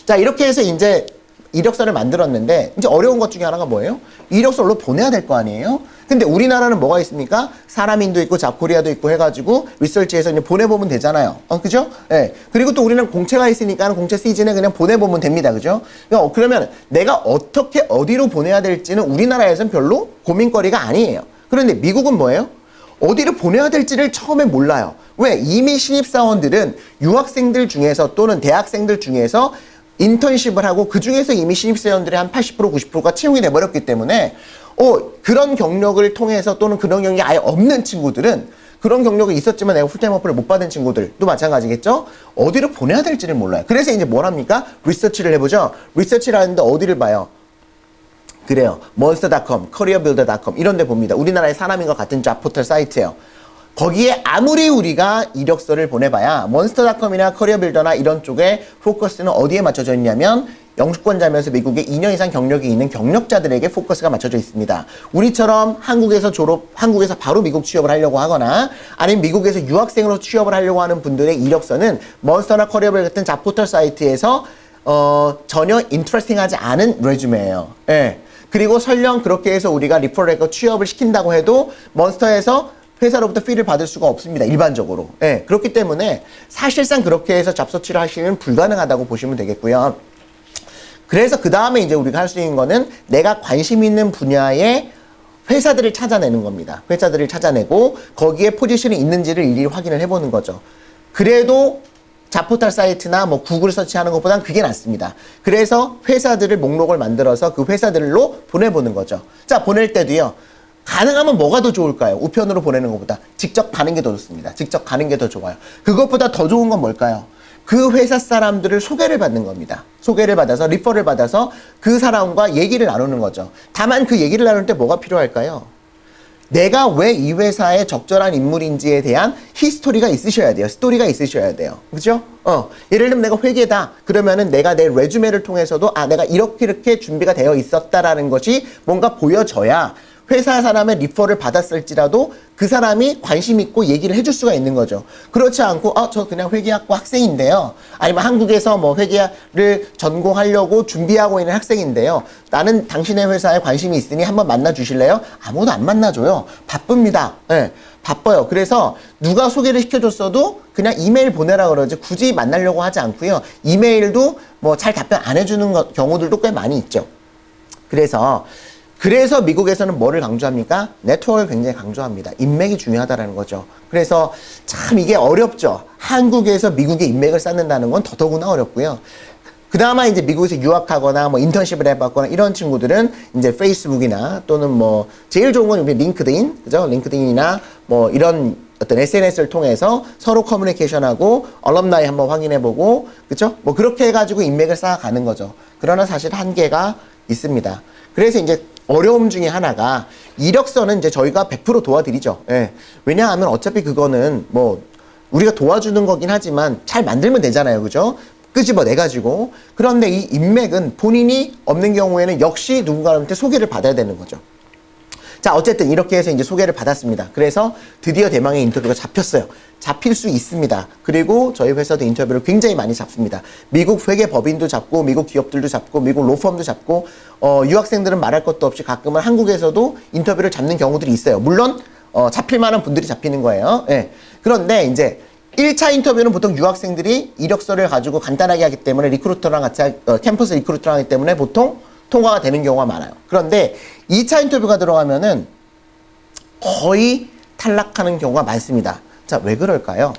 자, 이렇게 해서 이제 이력서를 만들었는데 이제 어려운 것 중에 하나가 뭐예요? 이력서로 보내야 될 거 아니에요? 근데 우리나라는 뭐가 있습니까? 사람인도 있고 잡코리아도 있고 해가지고 리서치해서 이제 보내보면 되잖아요. 그죠? 예. 그리고 또 우리는 공채가 있으니까 공채 시즌에 그냥 보내보면 됩니다. 그죠? 그러면 내가 어떻게 어디로 보내야 될지는 우리나라에서는 별로 고민거리가 아니에요. 그런데 미국은 뭐예요? 어디를 보내야 될지를 처음에 몰라요. 왜? 이미 신입사원들은 유학생들 중에서 또는 대학생들 중에서 인턴십을 하고 그 중에서 이미 신입사원들의 한 80% 90%가 채용이 돼버렸기 때문에 그런 경력을 통해서 또는 그런 경력이 아예 없는 친구들은 그런 경력이 있었지만 내가 풀타임 오퍼를 못 받은 친구들도 마찬가지겠죠? 어디를 보내야 될지를 몰라요. 그래서 이제 뭘 합니까? 리서치를 해보죠. 리서치를 하는데 어디를 봐요? 그래요. monster.com, careerbuilder.com 이런 데 봅니다. 우리나라의 사람인 것 같은 잡 포털 사이트예요. 거기에 아무리 우리가 이력서를 보내봐야 monster.com이나 careerbuilder나 이런 쪽에 포커스는 어디에 맞춰져 있냐면 영주권자면서 미국에 2년 이상 경력이 있는 경력자들에게 포커스가 맞춰져 있습니다. 우리처럼 한국에서 바로 미국 취업을 하려고 하거나 아니면 미국에서 유학생으로 취업을 하려고 하는 분들의 이력서는 monster나 careerbuilder 같은 잡 포털 사이트에서 전혀 인트레스팅하지 않은 레주메예요. 예. 그리고 설령 그렇게 해서 우리가 리퍼럴해서 취업을 시킨다고 해도 monster에서 회사로부터 피를 받을 수가 없습니다. 일반적으로. 예, 그렇기 때문에 사실상 그렇게 해서 잡서치를 하시면 불가능하다고 보시면 되겠고요. 그래서 그 다음에 이제 우리가 할 수 있는 거는 내가 관심 있는 분야의 회사들을 찾아내는 겁니다. 회사들을 찾아내고 거기에 포지션이 있는지를 일일이 확인을 해보는 거죠. 그래도 잡포털 사이트나 뭐 구글 서치하는 것보단 그게 낫습니다. 그래서 회사들을 목록을 만들어서 그 회사들로 보내보는 거죠. 자, 보낼 때도요. 가능하면 뭐가 더 좋을까요? 우편으로 보내는 것보다 직접 가는 게 더 좋습니다. 직접 가는 게 더 좋아요. 그것보다 더 좋은 건 뭘까요? 그 회사 사람들을 소개를 받는 겁니다. 소개를 받아서 리퍼를 받아서 그 사람과 얘기를 나누는 거죠. 다만 그 얘기를 나눌 때 뭐가 필요할까요? 내가 왜 이 회사에 적절한 인물인지에 대한 히스토리가 있으셔야 돼요. 스토리가 있으셔야 돼요. 그죠? 예를 들면 내가 회계다. 그러면은 내가 내 레주메를 통해서도 내가 이렇게 준비가 되어 있었다라는 것이 뭔가 보여져야 회사 사람의 리퍼를 받았을지라도 그 사람이 관심 있고 얘기를 해줄 수가 있는 거죠. 그렇지 않고 저 그냥 회계학과 학생인데요. 아니면 한국에서 뭐 회계를 전공하려고 준비하고 있는 학생인데요. 나는 당신의 회사에 관심이 있으니 한번 만나 주실래요? 아무도 안 만나줘요. 바쁩니다. 네, 바빠요. 그래서 누가 소개를 시켜줬어도 그냥 이메일 보내라 그러지 굳이 만나려고 하지 않고요. 이메일도 뭐 잘 답변 안 해주는 경우들도 꽤 많이 있죠. 그래서 미국에서는 뭐를 강조합니까? 네트워크를 굉장히 강조합니다. 인맥이 중요하다는 거죠. 그래서 참 이게 어렵죠. 한국에서 미국에 인맥을 쌓는다는 건 더더구나 어렵고요. 그나마 이제 미국에서 유학하거나 뭐 인턴십을 해봤거나 이런 친구들은 이제 페이스북이나 또는 뭐 제일 좋은 건 링크드인, 그죠? 링크드인이나 뭐 이런 어떤 SNS를 통해서 서로 커뮤니케이션하고 얼럼나이 한번 확인해보고, 그죠? 뭐 그렇게 해가지고 인맥을 쌓아가는 거죠. 그러나 사실 한계가 있습니다. 그래서 이제 어려움 중에 하나가 이력서는 이제 저희가 100% 도와드리죠. 예. 왜냐하면 어차피 그거는 뭐 우리가 도와주는 거긴 하지만 잘 만들면 되잖아요. 그죠? 끄집어내가지고. 그런데 이 인맥은 본인이 없는 경우에는 역시 누군가한테 소개를 받아야 되는 거죠. 자, 어쨌든 이렇게 해서 이제 소개를 받았습니다. 그래서 드디어 대망의 인터뷰가 잡혔어요. 잡힐 수 있습니다. 그리고 저희 회사도 인터뷰를 굉장히 많이 잡습니다. 미국 회계 법인도 잡고, 미국 기업들도 잡고, 미국 로펌도 잡고, 유학생들은 말할 것도 없이 가끔은 한국에서도 인터뷰를 잡는 경우들이 있어요. 물론, 잡힐 만한 분들이 잡히는 거예요. 예. 그런데 이제 1차 인터뷰는 보통 유학생들이 이력서를 가지고 간단하게 하기 때문에 리크루터랑 같이, 캠퍼스 리크루터랑 하기 때문에 보통 통과가 되는 경우가 많아요. 그런데 2차 인터뷰가 들어가면은 거의 탈락하는 경우가 많습니다. 자, 왜 그럴까요?